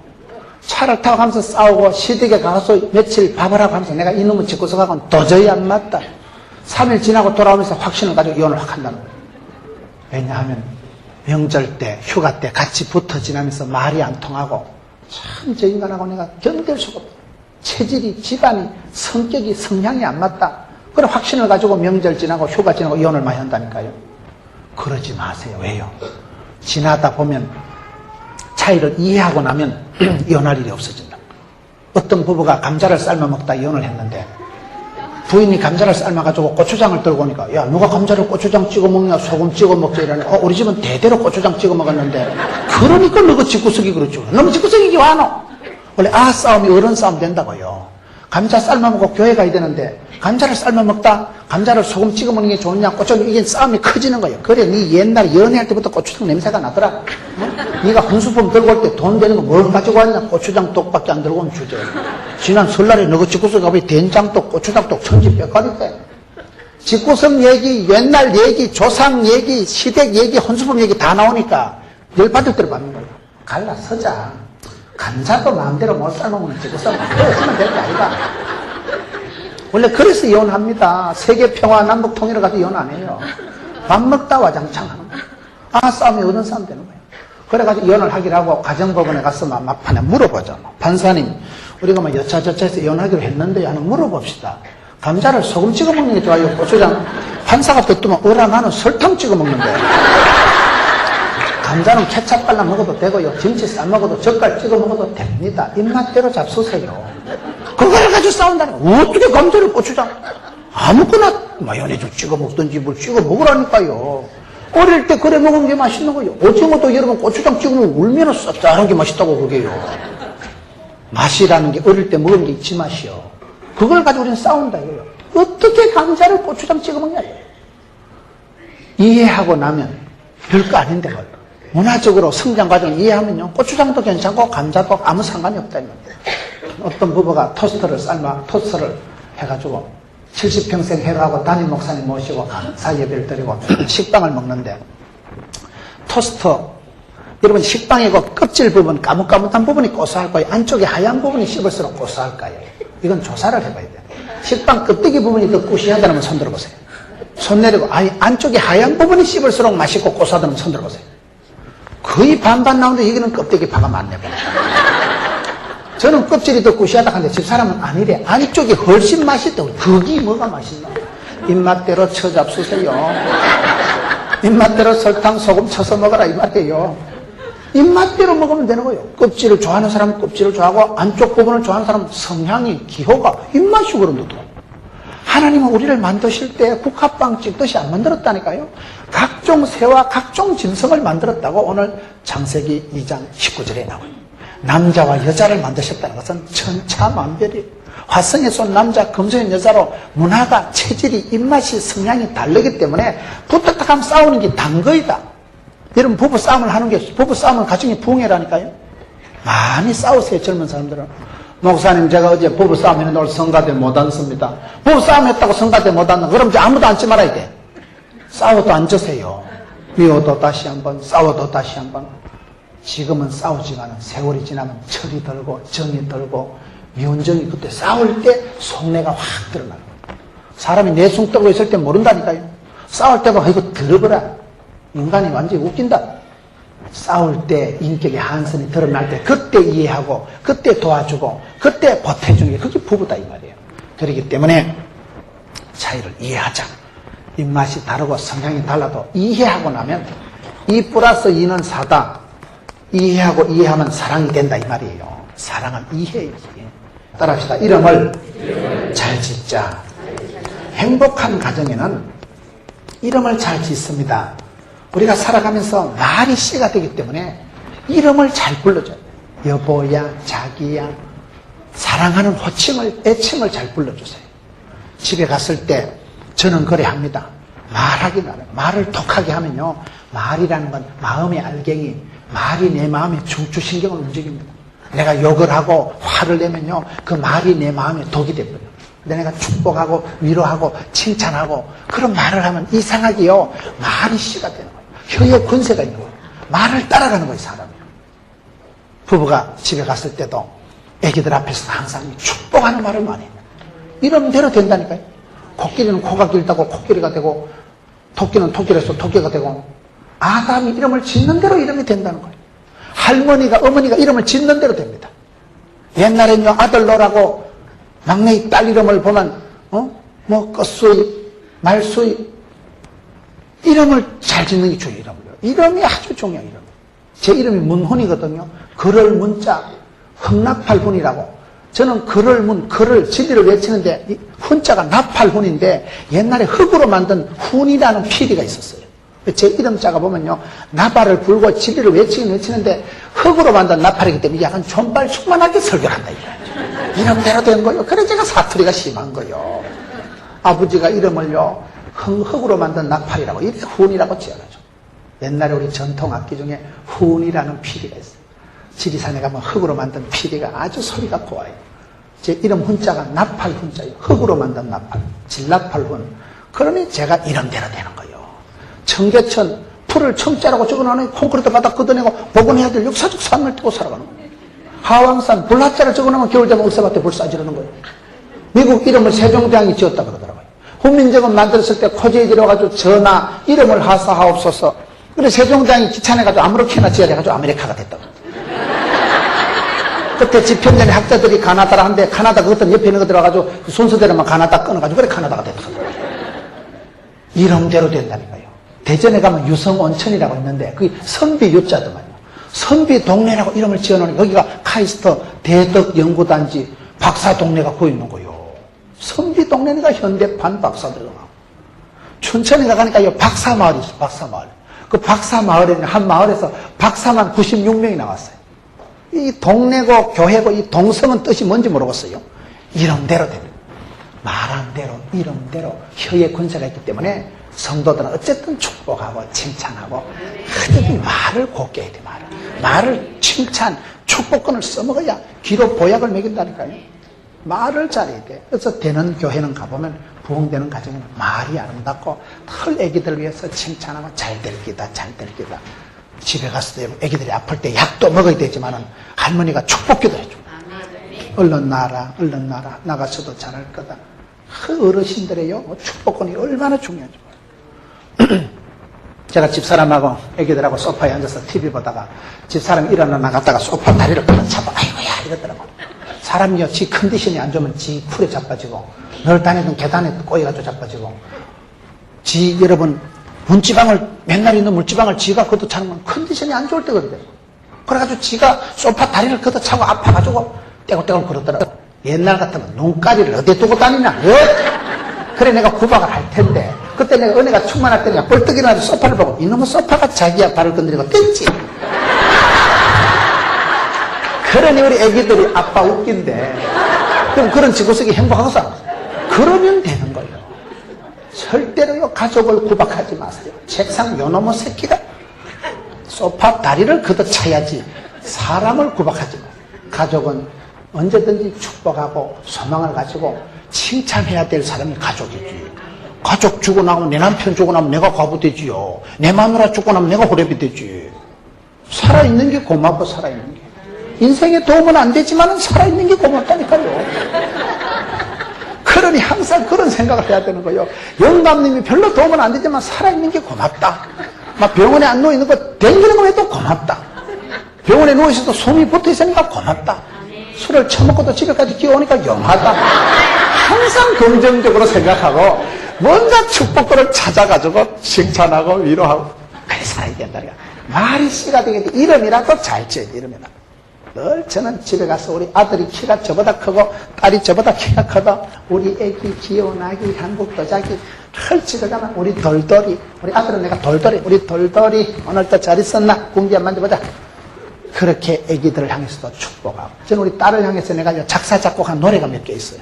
차를 타고 가면서 싸우고 시댁에 가서 며칠 밥을 하고 하면서 내가 이놈의 집구석하고는 도저히 안 맞다. 3일 지나고 돌아오면서 확신을 가지고 이혼을 확 한다는 거예요. 왜냐하면 명절 때 휴가 때 같이 붙어 지나면서 말이 안 통하고 참 저 인간하고 내가 견딜 수가 없다. 체질이 집안이 성격이 성향이 안 맞다. 그런 확신을 가지고 명절 지나고 휴가 지나고 이혼을 많이 한다니까요. 그러지 마세요. 왜요? 지나다 보면 차이를 이해하고 나면 이혼할 일이 없어진다. 어떤 부부가 감자를 삶아 먹다 이혼을 했는데 부인이 감자를 삶아가지고 고추장을 들고 오니까 야 누가 감자를 고추장 찍어 먹냐 소금 찍어 먹자 이러니 우리 집은 대대로 고추장 찍어 먹었는데 그러니까 너가 집구석이 그렇죠. 너무 집구석이기 와노. 원래 싸움이 어른 싸움 된다고요. 감자 삶아 먹고 교회 가야 되는데 감자를 삶아 먹다 감자를 소금 찍어 먹는 게 좋으냐 고추장 이게 싸움이 커지는 거예요. 그래 네 옛날에 연애할 때부터 고추장 냄새가 나더라. 네가 군수품 들고 올 때 돈 되는 거 뭘 가지고 왔냐? 고추장 똑밖에 안 들고 오면 주제. 지난 설날에 너가 집구석 가보니 된장떡 고추장떡 천지 뼈가리대. 집구석 얘기 옛날 얘기 조상 얘기 시댁 얘기 혼수품 얘기 다 나오니까 열받을 대로 받는 거예요. 갈라서자. 감자도 마음대로 못 삶아먹는 집구석 그래 하면 될 거 아니다. 원래 그래서 이혼합니다. 세계 평화 남북 통일을 가지고 이혼 안 해요. 밥 먹다 와장창 하는 거예요. 싸움이 어떤 싸움 되는 거예요. 그래가지고 이혼을 하기로 하고 가정법원에 가서 막판에 물어보죠. 판사님 우리가 뭐 여차저차해서 이혼하기로 했는데 하는 물어봅시다. 감자를 소금 찍어 먹는 게 좋아요? 고추장? 판사가 듣더만 나는 설탕 찍어 먹는데 감자는 케찹 발라 먹어도 되고요. 김치 싸 먹어도 젓갈 찍어 먹어도 됩니다. 입맛대로 잡수세요. 그걸 가지고 싸운다는 거예요. 어떻게 감자를 고추장? 아무거나 마요네즈 찍어 먹든지 뭘 찍어 먹으라니까요. 어릴 때 그래 먹은 게 맛있는 거예요. 오징어도 여러분 고추장 찍으면 울면은 쌉쌀한 게 맛있다고 그게요. 맛이라는 게 어릴 때 먹은 게 있지 맛이요. 그걸 가지고 우리는 싸운다 이거예요. 어떻게 감자를 고추장 찍어 먹냐 이거예요. 이해하고 나면 별거 아닌데 그걸. 문화적으로 성장 과정을 이해하면요. 고추장도 괜찮고 감자도 아무 상관이 없다 이거예요. 어떤 부부가 토스트를 해가지고 70평생 해로하고 담임 목사님 모시고 감사 예배를 드리고 식빵을 먹는데 토스트 여러분 식빵이고 껍질 부분 까뭇까뭇한 부분이 고소할 거예요. 안쪽에 하얀 부분이 씹을수록 고소할 거예요. 이건 조사를 해봐야 돼요. 식빵 껍데기 부분이 더 꾸시하다면 손 들어보세요. 손 내리고 안쪽에 하얀 부분이 씹을수록 맛있고 고소하다면 손 들어보세요. 거의 반반 나오는데 여기는 껍데기 파가 많네 보니까. 저는 껍질이 더 꾸시하다 하는데 집사람은 아니래. 안쪽이 훨씬 맛있다고. 그게 뭐가 맛있나? 입맛대로 쳐잡수세요. 입맛대로 설탕, 소금 쳐서 먹어라 이 말이에요. 입맛대로 먹으면 되는 거예요. 껍질을 좋아하는 사람은 껍질을 좋아하고 안쪽 부분을 좋아하는 사람은 성향이, 기호가, 입맛이 그런데도. 하나님은 우리를 만드실 때 국화빵 찍듯이 안 만들었다니까요. 각종 새와 각종 짐승을 만들었다고 오늘 창세기 2장 19절에 나와요. 남자와 여자를 만드셨다는 것은 천차만별이에요. 화성에 쏜 남자, 금성의 여자로 문화가, 체질이, 입맛이, 성향이 다르기 때문에 부탁하면 싸우는 게 단거이다. 여러분 부부 싸움을 하는 게 부부 싸움은 가정이 부흥회라니까요. 많이 싸우세요 젊은 사람들은. 목사님 제가 어제 부부 싸움 했는데 오늘 성가대 못 앉습니다. 부부 싸움 했다고 성가대 못 앉는 그럼 이제 아무도 앉지 말아야 돼. 싸워도 앉으세요. 미워도 다시 한번, 싸워도 다시 한번. 지금은 싸우지만 세월이 지나면 철이 들고 정이 들고 미운 정이 그때 싸울 때 속내가 확 드러나는 거예요. 사람이 내숭 떨고 있을 때 모른다니까요. 싸울 때 봐 이거 들어보라. 인간이 완전히 웃긴다. 싸울 때 인격의 한선이 드러날 때 그때 이해하고 그때 도와주고 그때 보태주는 게 그게 부부다 이 말이에요. 그렇기 때문에 차이를 이해하자. 입맛이 다르고 성향이 달라도 이해하고 나면 2 플러스 2는 4다. 이해하고 이해하면 사랑이 된다 이 말이에요. 사랑은 이해이지. 따라합시다. 이름을 잘 짓자. 행복한 가정에는 이름을 잘 짓습니다. 우리가 살아가면서 말이 씨가 되기 때문에 이름을 잘 불러줘요. 여보야, 자기야. 사랑하는 호칭을, 애칭을 잘 불러주세요. 집에 갔을 때 저는 그래 합니다. 말하기는 안 해요. 말을 독하게 하면요. 말이라는 건 마음의 알갱이, 말이 내 마음의 중추신경을 움직입니다. 내가 욕을 하고 화를 내면요. 그 말이 내 마음에 독이 돼버려요. 내가 축복하고 위로하고 칭찬하고 그런 말을 하면 이상하게요. 말이 씨가 되는 거예요. 혀에 권세가 있는 거예요. 말을 따라가는 거예요, 사람이. 부부가 집에 갔을 때도 애기들 앞에서 항상 축복하는 말을 많이 해요. 이러면 대로 된다니까요. 코끼리는 코가 길다고 코끼리가 되고 토끼는 토끼라서 토끼가 되고 아담이 이름을 짓는 대로 이름이 된다는 거예요. 할머니가 어머니가 이름을 짓는 대로 됩니다. 옛날엔요 아들로라고 막내 딸 이름을 보면 뭐 끝수이 말수이 이름을 잘 짓는 게 중요해요. 이름이 아주 중요해요. 제 이름이 문훈이거든요. 글을 문자 흥나팔훈이라고. 저는 글을 진리를 외치는데 이 훈자가 나팔훈인데 옛날에 흙으로 만든 훈이라는 피리가 있었어요. 제 이름자가 보면요 나팔을 불고 진리를 외치긴 외치는데 흙으로 만든 나팔이기 때문에 약간 존발 충만하게 설교를 한다 이거예요. 이름대로 된 거예요. 그래서 제가 사투리가 심한 거예요. 아버지가 이름을요 흙으로 만든 나팔이라고 이렇게 훈이라고 지어가지고 옛날에 우리 전통 악기 중에 훈이라는 피리가 있어요. 지리산에 가면 흙으로 만든 피리가 아주 소리가 고와요. 제 이름 훈자가 나팔 훈자예요. 흙으로 만든 나팔, 진나팔훈. 그러니 제가 이름대로 되는 거예요. 청계천 풀을 청자라고 적어놓으니 콘크리트 바닥 걷어내고 복원해야 될 역사적 삶을 띠고 살아가는 거예요. 하왕산 불화자를 적어놓으면 겨울 되면 억새밭에 불 쏴지르는 거예요. 미국 이름을 세종대왕이 지었다 그러더라고요. 훈민정음 만들었을 때 코지에 들어가지고 전하 이름을 하사하옵소서. 그래 세종대왕이 귀찮아가지고 아무렇게나 지어야 돼가지고 아메리카가 됐다고. 그때 집현전의 학자들이 가나다라 한데 가나다 그것들 옆에 있는 거 들어가지고 순서대로만 가나다 끊어가지고 그래 가나다가 됐다고. 이름대로 된다니까요. 대전에 가면 유성온천이라고 있는데 그게 선비 유자더만요. 선비 동네라고 이름을 지어놓으니 여기가 카이스트 대덕연구단지 박사 동네가 거기 있는 거예요. 선비 동네니까 현대판 박사들이 나오고. 춘천에 가니까 이 박사마을이 있어요. 박사마을. 그 박사마을에는 한 마을에서 박사만 96명이 나왔어요. 이 동네고 교회고 이 동성은 뜻이 뭔지 모르겠어요. 이름대로 됩니다. 말한 대로 이름대로 혀의 권세가 있기 때문에 성도들은 어쨌든 축복하고 칭찬하고 어쨌든 말을 곱게 해야 돼. 말을 칭찬 축복권을 써먹어야 기록 보약을 먹인다니까요. 말을 잘해야 돼. 그래서 되는 교회는 가보면 부흥되는 가정은 말이 아름답고 털 애기들 위해서 칭찬하고 잘 될 기다 잘 될 기다. 집에 갔을 때 애기들이 아플 때 약도 먹어야 되지만은 할머니가 축복기도 해줘. 얼른 나라 얼른 나라 나가서도 잘할 거다. 그 어르신들의요 축복권이 얼마나 중요하죠. 제가 집사람하고 애기들하고 소파에 앉아서 TV 보다가 집사람이 일어나 나갔다가 소파 다리를 끌어잡아 아이고야 이러더라고. 사람이요 지 컨디션이 안 좋으면 지 풀에 자빠지고 늘 다니던 계단에 꼬여가지고 자빠지고 지 여러분 문지방을 맨날 있는 물지방을 지가 걷어차는 컨디션이 안 좋을 때 그러더라고. 그래가지고 지가 소파 다리를 걷어차고 아파가지고 떼굴떼굴 걸었더라고. 옛날 같으면 눈가리를 어디에 두고 다니냐 그래 내가 구박을 할 텐데 그때 내가 은혜가 충만할 때 내가 벌떡 일어나서 소파를 보고 이놈의 소파가 자기야 발을 건드리고 뗐지. 그러니 우리 애기들이 아빠 웃긴데 그럼 그런 집구석이 행복하고 살아. 그러면 되는 거예요. 절대로요 가족을 구박하지 마세요. 책상 요놈의 새끼가 소파 다리를 걷어차야지 사람을 구박하지 마세요. 가족은 언제든지 축복하고 소망을 가지고 칭찬해야 될 사람이 가족이지. 가족 죽고 나면 내 남편 죽고 나면 내가 과부되지요. 내 마누라 죽고 나면 내가 호랩이 되지. 살아있는 게 고맙고 살아있는 게. 인생에 도움은 안 되지만 살아있는 게 고맙다니까요. 그러니 항상 그런 생각을 해야 되는 거예요. 영감님이 별로 도움은 안 되지만 살아있는 게 고맙다. 막 병원에 안 누워있는 거 댕기는 거 해도 고맙다. 병원에 누워있어도 숨이 붙어있으니까 고맙다. 술을 처먹고도 집에까지 기어오니까 영하다. 항상 긍정적으로 생각하고 뭔가 축복들을 찾아가지고 칭찬하고 위로하고 그래 살아야 된다니까. 말이 씨가 되겠는데 이름이라도 잘 지어야 돼. 이름이라도. 늘 저는 집에 가서 우리 아들이 키가 저보다 크고 딸이 저보다 키가 커도 우리 애기 귀여운 아기 한국 도자기 펼치다가만 우리 돌돌이 우리 아들은 내가 돌돌이 우리 돌돌이 오늘도 잘 있었나 공기 한번 만져보자. 그렇게 애기들을 향해서도 축복하고 저는 우리 딸을 향해서 내가 작사 작곡한 노래가 몇 개 있어요.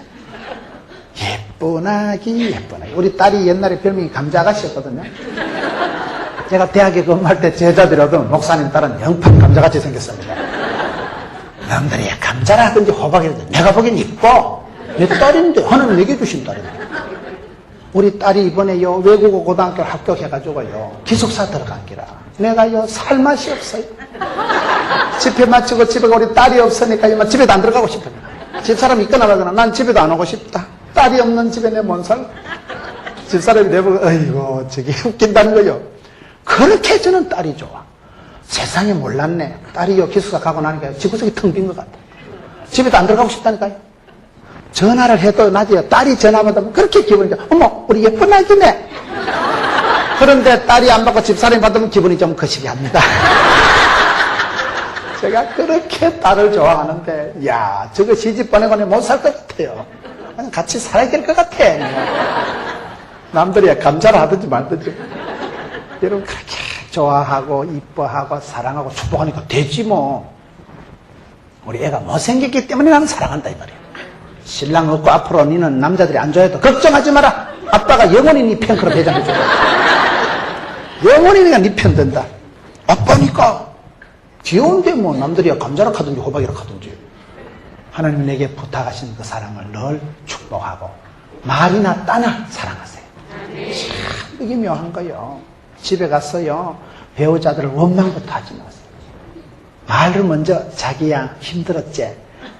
예쁜 아기 예쁜 아기. 우리 딸이 옛날에 별명이 감자아가씨였거든요. 제가 대학에 근무할 때 제자들이 오던 목사님 딸은 영판 감자같이 생겼습니다. 남들이 감자라든지 호박이라든지 내가 보기엔 이뻐. 내 딸인데, 하나님 내게 주신 딸인데. 우리 딸이 이번에요, 외국어 고등학교 합격해가지고요, 기숙사 들어간 기라. 내가요, 살 맛이 없어요. 집회 마치고 집에 우리 딸이 없으니까 집에도 안 들어가고 싶어요. 집사람이 있거나 말거나 난 집에도 안 오고 싶다. 딸이 없는 집에 내 못 살. 집사람이 내보고, 어이구, 저기 웃긴다는 거요. 그렇게 저는 딸이 좋아. 세상에 몰랐네. 딸이요, 기숙사 가고 나니까 집구석이 텅 빈 것 같아. 집에도 안 들어가고 싶다니까요. 전화를 해도 낮에요. 딸이 전화 받으면 그렇게 기분이 좋아. 어머, 우리 예쁜 아기네. 그런데 딸이 안 받고 집사람이 받으면 기분이 좀 거시기합니다. 제가 그렇게 딸을 좋아하는데, 야, 저거 시집 보내고는 못 살 것 같아요. 그냥 같이 살아야 될 것 같아. 남들이 감자를 하든지 말든지. 여러분, 그렇게 좋아하고, 이뻐하고, 사랑하고, 축복하니까 되지 뭐. 우리 애가 못생겼기 때문에 나는 사랑한다, 이 말이야. 신랑 없고 앞으로 니는 남자들이 안 좋아해도 걱정하지 마라. 아빠가 영원히 니 팬클럽 회장해줘. 영원히 내가 니 편 든다. 아빠니까. 귀여운데 뭐 남들이야 감자라 하든지 호박이라 하든지. 하나님 내게 부탁하신 그 사랑을 늘 축복하고 말이나 따나 사랑하세요. 참 이게 묘한 거요. 집에 가서요, 배우자들을 원망부터 하지 마세요. 말을 먼저 자기야 힘들었지,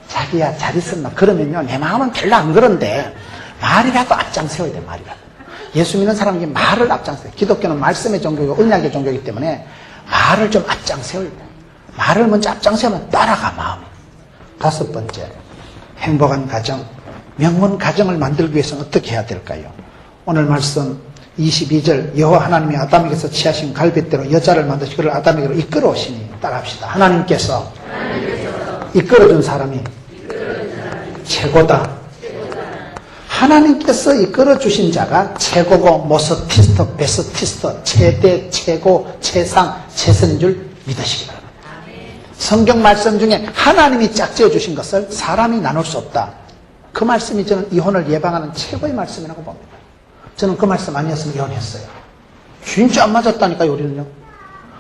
자기야 잘 있었나, 그러면요 내 마음은 별로 안 그런데 말이라도 앞장세워야 돼. 말이라도. 예수 믿는 사람이 말을 앞장세워요. 기독교는 말씀의 종교이고 언약의 종교이기 때문에 말을 좀 앞장세워야 돼. 말을 먼저 앞장세우면 따라가 마음이. 5번째, 행복한 가정, 명문 가정을 만들기 위해서는 어떻게 해야 될까요? 오늘 말씀 22절, 여호와 하나님이 아담에게서 취하신 갈빗대로 여자를 만드시고 그를 아담에게로 이끌어오시니, 따라합시다. 하나님께서 이끌어준 사람이 최고다. 하나님께서 이끌어주신 자가 최고고 모스티스트, 베스티스트, 최대, 최고, 최상, 최선인 줄 믿으시기 바랍니다. 성경 말씀 중에 하나님이 짝지어 주신 것을 사람이 나눌 수 없다. 그 말씀이 저는 이혼을 예방하는 최고의 말씀이라고 봅니다. 저는 그 말씀 아니었으면 이혼했어요. 진짜 안 맞았다니까요, 우리는요.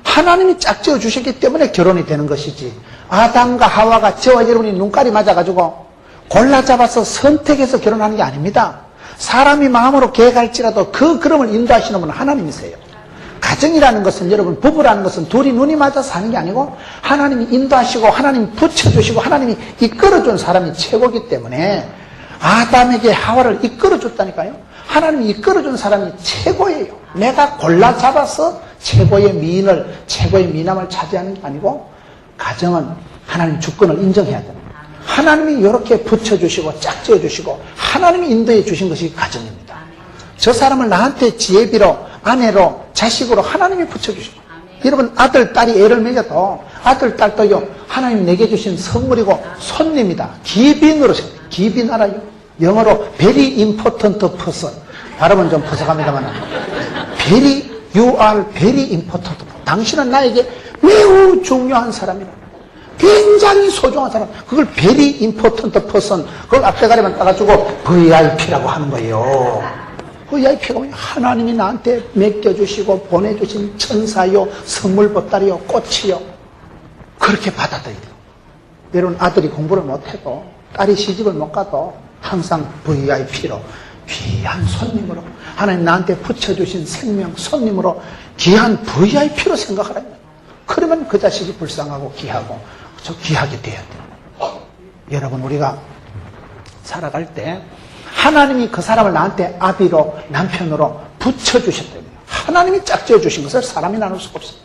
하나님이 짝지어 주셨기 때문에 결혼이 되는 것이지, 아담과 하와가 저와 여러분이 눈깔이 맞아가지고 골라 잡아서 선택해서 결혼하는 게 아닙니다. 사람이 마음으로 계획할지라도 그 걸음을 인도하시는 분은 하나님이세요. 가정이라는 것은, 여러분, 부부라는 것은 둘이 눈이 맞아서 하는 게 아니고 하나님이 인도하시고 하나님이 붙여주시고 하나님이 이끌어준 사람이 최고이기 때문에 아담에게 하와를 이끌어줬다니까요. 하나님이 이끌어준 사람이 최고예요. 내가 골라 잡아서 최고의 미인을, 최고의 미남을 차지하는 게 아니고, 가정은 하나님 주권을 인정해야 됩니다. 하나님이 이렇게 붙여주시고 짝지어주시고 하나님이 인도해 주신 것이 가정입니다. 저 사람을 나한테 지혜비로, 아내로, 자식으로 하나님이 붙여주시고, 여러분 아들, 딸이 애를 먹여도 아들, 딸도요 하나님 내게 주신 선물이고 손님이다. 기빈으로, 기빈 알아요? 영어로 very important person. 발음은 좀 부족합니다만, you are very important. 당신은 나에게 매우 중요한 사람이다. 굉장히 소중한 사람. 그걸 very important person, 그걸 앞대가리만 따가지고 VIP라고 하는 거예요. VIP가 뭐냐? 하나님이 나한테 맡겨주시고 보내주신 천사요, 선물 보따리요, 꽃이요. 그렇게 받아들여야 돼요. 여러분 아들이 공부를 못해도, 딸이 시집을 못 가도 항상 VIP로, 귀한 손님으로, 하나님 나한테 붙여주신 생명 손님으로 귀한 VIP로 생각하라는 거예요. 그러면 그 자식이 불쌍하고 귀하고 저 귀하게 돼야 돼요. 여러분, 우리가 살아갈 때 하나님이 그 사람을 나한테 아비로, 남편으로 붙여주셨다고요. 하나님이 짝지어 주신 것을 사람이 나눌 수가 없어요.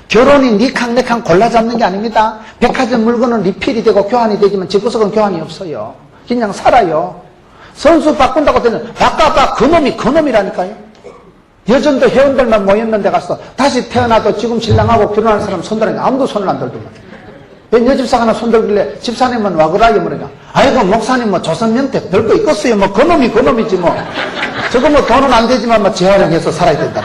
결혼이 니캉네캉 골라 잡는 게 아닙니다. 백화점 물건은 리필이 되고 교환이 되지만 집구석은 교환이 없어요. 그냥 살아요. 선수 바꾼다고 되면 바꿔봐, 그놈이라니까요. 여전도 회원들만 모였는데 가서 다시 태어나도 지금 신랑하고 결혼하는 사람 손들었는데 아무도 손을 안 들더만. 왜 여집사가 하나 손들길래 집사님은 와그라게 뭐냐? 아이고 목사님 뭐 조선명태 별거 있겠어요. 뭐 그놈이지 뭐. 저거 뭐 돈은 안 되지만 뭐 재활용해서 살아야 된다.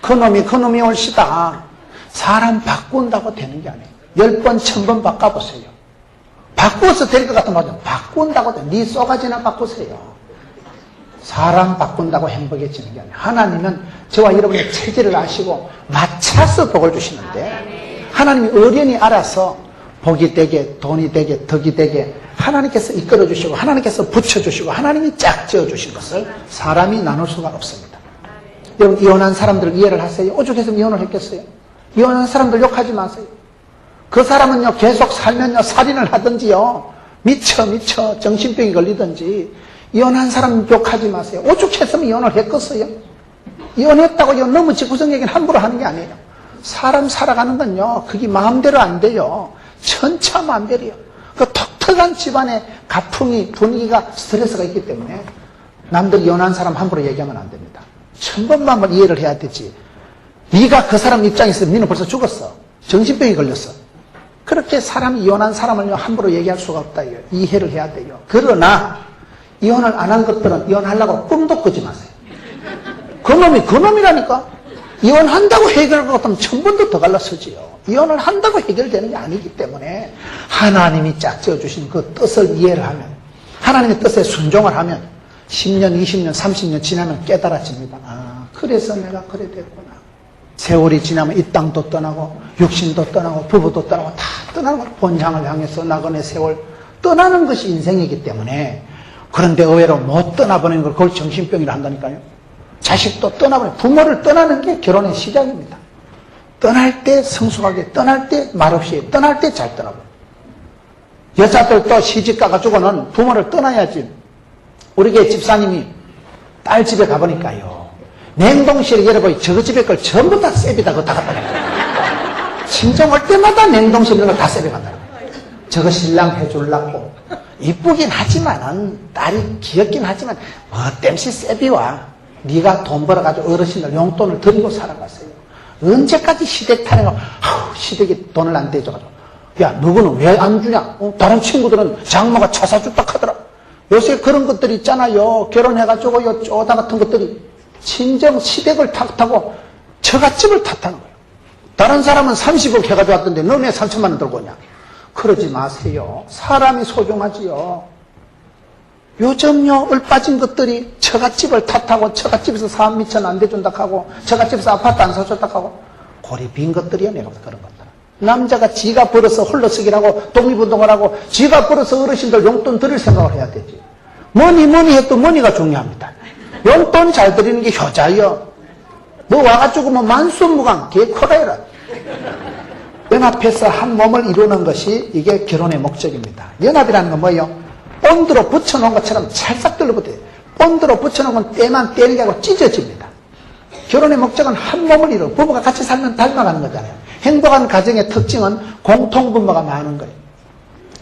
그놈이 옳시다. 사람 바꾼다고 되는 게 아니에요. 10번, 1000번 바꿔보세요. 바꾸어서 될 것 같으면 바꾼다고 돼. 네 쏘가지나 바꾸세요. 사람 바꾼다고 행복해지는 게 아니에요. 하나님은 저와 여러분의 체질을 아시고 맞춰서 복을 주시는데, 하나님이 어련히 알아서 복이 되게, 돈이 되게, 덕이 되게 하나님께서 이끌어 주시고 하나님께서 붙여주시고 하나님이 짝 지어주신 것을 사람이 나눌 수가 없습니다. 여러분, 이혼한 사람들 이해를 하세요? 오죽했으면 이혼을 했겠어요? 이혼한 사람들 욕하지 마세요. 그 사람은요, 계속 살면요, 살인을 하든지요, 미쳐 정신병이 걸리든지, 이혼한 사람 욕하지 마세요. 오죽했으면 이혼을 했겠어요? 이혼했다고요, 너무 직구성 얘기는 함부로 하는 게 아니에요. 사람 살아가는 건요, 그게 마음대로 안 돼요. 천차만별이요. 그 독특한 집안의 가풍이, 분위기가, 스트레스가 있기 때문에 남들 이혼한 사람 함부로 얘기하면 안 됩니다. 천번만번 이해를 해야 되지. 네가 그 사람 입장에서 너는 벌써 죽었어. 정신병이 걸렸어. 그렇게 사람이 이혼한 사람을 함부로 얘기할 수가 없다. 이해를 해야 돼요. 그러나 이혼을 안 한 것들은 이혼하려고 꿈도 꾸지 마세요. 그놈이라니까. 이혼한다고 해결할 것 같으면 1000번도 더 갈라서지요. 이혼을 한다고 해결되는 게 아니기 때문에 하나님이 짝지어주신 그 뜻을 이해를 하면, 하나님의 뜻에 순종을 하면 10년, 20년, 30년 지나면 깨달아집니다. 아, 그래서 내가 그래 됐구나. 세월이 지나면 이 땅도 떠나고 육신도 떠나고 부부도 떠나고 다 떠나고 본향을 향해서 나그네 세월 떠나는 것이 인생이기 때문에. 그런데 의외로 못 떠나보내는 걸 그걸 정신병이라 한다니까요. 자식도 떠나보내, 부모를 떠나는 게 결혼의 시작입니다. 떠날 때 성숙하게, 떠날 때 말없이, 떠날 때 잘 떠나보내. 여자들도 시집 가가지고는 부모를 떠나야지. 우리 게 집사님이 딸 집에 가보니까요, 냉동실에 열어보니 저거 집에 걸 전부 다 셉이다 그거 다 갖다 놨어요. 친정 올 때마다 냉동실에 있는 걸 다 셉에 간다. 저거 신랑 해주려고. 이쁘긴 하지만은, 딸이 귀엽긴 하지만 뭐 땜시 셉이 와. 네가 돈 벌어가지고 어르신들 용돈을 드리고 살아가세요. 언제까지 시댁 타령하고 시댁이 돈을 안 대줘가지고, 야 누구는 왜 안 주냐? 다른 친구들은 장모가 차 사줬다 하더라. 요새 그런 것들이 있잖아요. 결혼해가지고 요 쪼다 같은 것들이 친정 시댁을 탓하고 처갓집을 탓하는 거예요. 다른 사람은 30억 해가지고 왔던데 너네 3천만 원 들고 오냐? 그러지 마세요. 사람이 소중하지요. 요즘요, 얼빠진 것들이 처갓집을 탓하고 처갓집에서 사업 미천 안 대준다 하고 처갓집에서 아파트 안 사줬다 하고 고리 빈 것들이야. 내가 그런 것들. 남자가 지가 벌어서 홀로 쓰기라고 독립운동을 하고 지가 벌어서 어르신들 용돈 드릴 생각을 해야 되지. 뭐니 해도 머니가 중요합니다. 용돈 잘 드리는 게 효자요. 너 와가지고 뭐 만수무강 개코라해라. 연합해서 한 몸을 이루는 것이 이게 결혼의 목적입니다. 연합이라는 건 뭐예요? 본드로 붙여놓은 것처럼 찰싹 들러붙어요. 본드로 붙여놓은 건 때만 떼는 게 아니고 찢어집니다. 결혼의 목적은 한 몸을 이루고 부부가 같이 살면 닮아가는 거잖아요. 행복한 가정의 특징은 공통분모가 많은 거예요.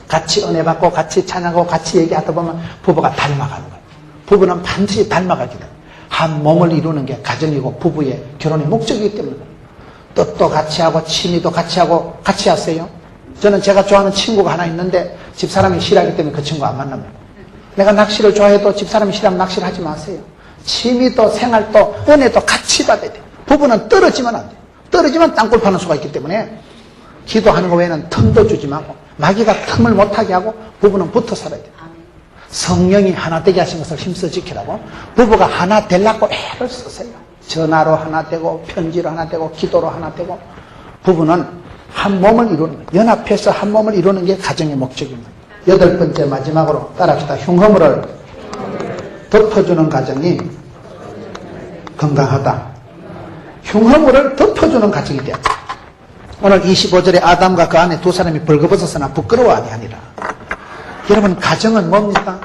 같이 은혜받고 같이 찬양하고 같이 얘기하다 보면 부부가 닮아가는 거예요. 부부는 반드시 닮아가게 돼요. 한 몸을 이루는 게 가정이고 부부의 결혼의 목적이기 때문에 뜻도 같이 하고 취미도 같이 하고 같이 하세요. 저는 제가 좋아하는 친구가 하나 있는데 집사람이 싫어하기 때문에 그 친구 안 만납니다. 내가 낚시를 좋아해도 집사람이 싫어하면 낚시를 하지 마세요. 취미도 생활도 은혜도 같이 받아야 돼요. 부부는 떨어지면 안 돼요. 떨어지면 땅굴 파는 수가 있기 때문에 기도하는 거 외에는 틈도 주지 말고 마귀가 틈을 못하게 하고 부부는 붙어 살아야 돼요. 성령이 하나 되게 하신 것을 힘써 지키라고 부부가 하나 되려고 애를 쓰세요. 전화로 하나 되고 편지로 하나 되고 기도로 하나 되고 부부는 한 몸을 이루는, 연합해서 한 몸을 이루는 게 가정의 목적입니다. 8번째 마지막으로 따라합시다. 흉허물을 덮어주는 가정이 건강하다. 흉허물을 덮어주는 가정이 돼야 돼. 오늘 25절에 아담과 그 안에 두 사람이 벌거벗었으나 부끄러워하니 아니라. 여러분, 가정은 뭡니까?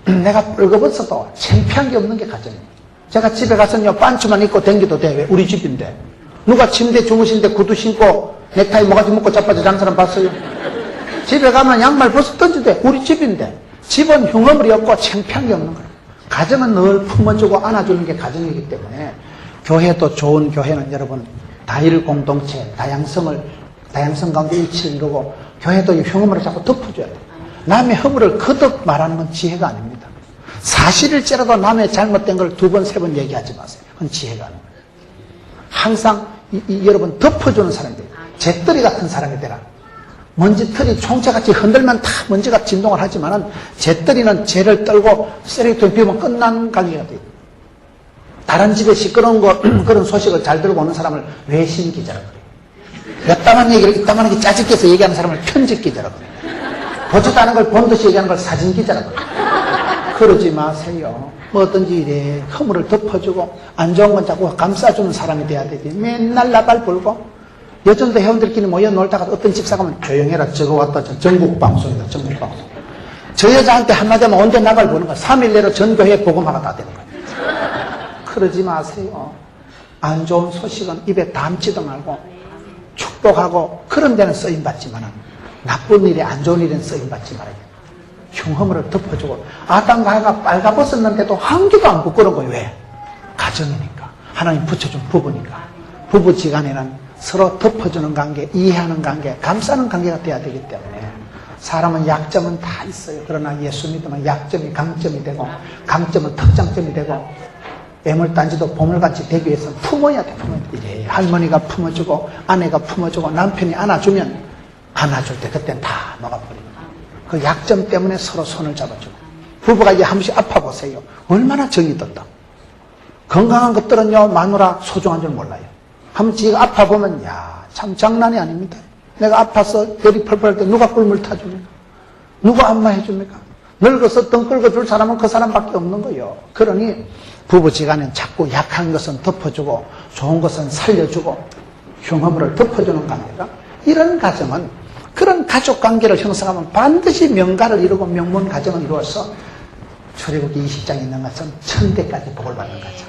내가 벌거벗어도 창피한 게 없는 게 가정입니다. 제가 집에 가서요, 반츠만 입고 댕기도 돼. 왜? 우리 집인데. 누가 침대 주무시는데 구두 신고 넥타이 모가지 묶고 자빠져 자는 사람 봤어요? 집에 가면 양말 벗어 던지대. 우리 집인데. 집은 흉허물이 없고 창피한 게 없는 거예요. 가정은 늘 품어주고 안아주는 게 가정이기 때문에 교회도 좋은 교회는 여러분 다일 공동체, 다양성 가운데 일치를 이루고 교회도 이 흉허물을 자꾸 덮어줘야 돼요. 남의 허물을 거듭 말하는 건 지혜가 아닙니다. 사실일지라도 남의 잘못된 걸 2번, 3번 얘기하지 마세요. 그건 지혜가 아닙니다. 항상 여러분 덮어주는 사람이 돼요. 재떨이 같은 사람이 되라. 먼지털이 총체같이 흔들면 다 먼지가 진동을 하지만은 재떨이는 재를 떨고 쓰레기통에 비우면 끝난 관계가 돼요. 다른 집에 시끄러운 거, 그런 소식을 잘 들고 오는 사람을 외신 기자라고 그래요. 몇담한 얘기를 이따만한 게 짜집게서 얘기하는 사람을 편집기자라고 그래요. 보지도 않은 걸 본 듯이 얘기하는 걸 사진기자라고 그래요. 그러지 마세요. 뭐든지 이래 허물을 덮어주고 안 좋은 건 자꾸 감싸주는 사람이 돼야 되지. 맨날 나발 불고 여전도 회원들끼리 모여 놀다가 어떤 집사 가면 조용해라. 저거 왔다. 전국방송이다. 전국방송. 저 여자한테 한마디 하면 언제 나발 부는 거야. 3일 내로 전교회 복음화가 다 되는 거야. 그러지 마세요. 안 좋은 소식은 입에 담지도 말고 축복하고 그런 데는 쓰임받지만 나쁜 일에 안 좋은 일에는 쓰임받지 말아야 돼. 흉허물을 덮어주고 아담과 하와가 빨가벗었는데도 한 개도 안 부끄러운 거예요. 왜? 가정이니까. 하나님 붙여준 부부니까. 부부지간에는 서로 덮어주는 관계, 이해하는 관계, 감싸는 관계가 돼야 되기 때문에 사람은 약점은 다 있어요. 그러나 예수 믿으면 약점이 강점이 되고 강점은 특장점이 되고 애물단지도 보물같이 되기 위해서는 품어야 돼. 이래 할머니가 품어주고 아내가 품어주고 남편이 안아주면 안아줄 때 그땐 다 녹아버리고 그 약점 때문에 서로 손을 잡아주고 부부가 이제 한 번씩 아파보세요. 얼마나 정이 떴다. 건강한 것들은요 마누라 소중한 줄 몰라요. 한번 지가 아파보면 참 장난이 아닙니다. 내가 아파서 열이 펄펄 할 때 누가 꿀물 타줍니까? 누가 안마해줍니까? 늙어서 등 긁어줄 사람은 그 사람밖에 없는 거예요. 그러니 부부지간엔 자꾸 약한 것은 덮어주고 좋은 것은 살려주고 흉허물을 덮어주는 관계가 이런 가정은 그런 가족관계를 형성하면 반드시 명가를 이루고 명문 가정을 이루어서 출애굽기 20장에 있는 것은 천대까지 복을 받는 거죠.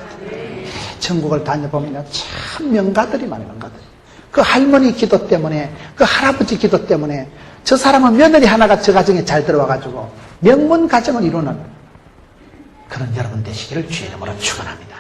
전국을 다녀보면 참 명가들이 많은 명가들이. 그 할머니 기도 때문에 그 할아버지 기도 때문에 저 사람은 며느리 하나가 저 가정에 잘 들어와가지고 명문 가정을 이루는 그런 여러분 되시기를 주의 이름으로 축원합니다.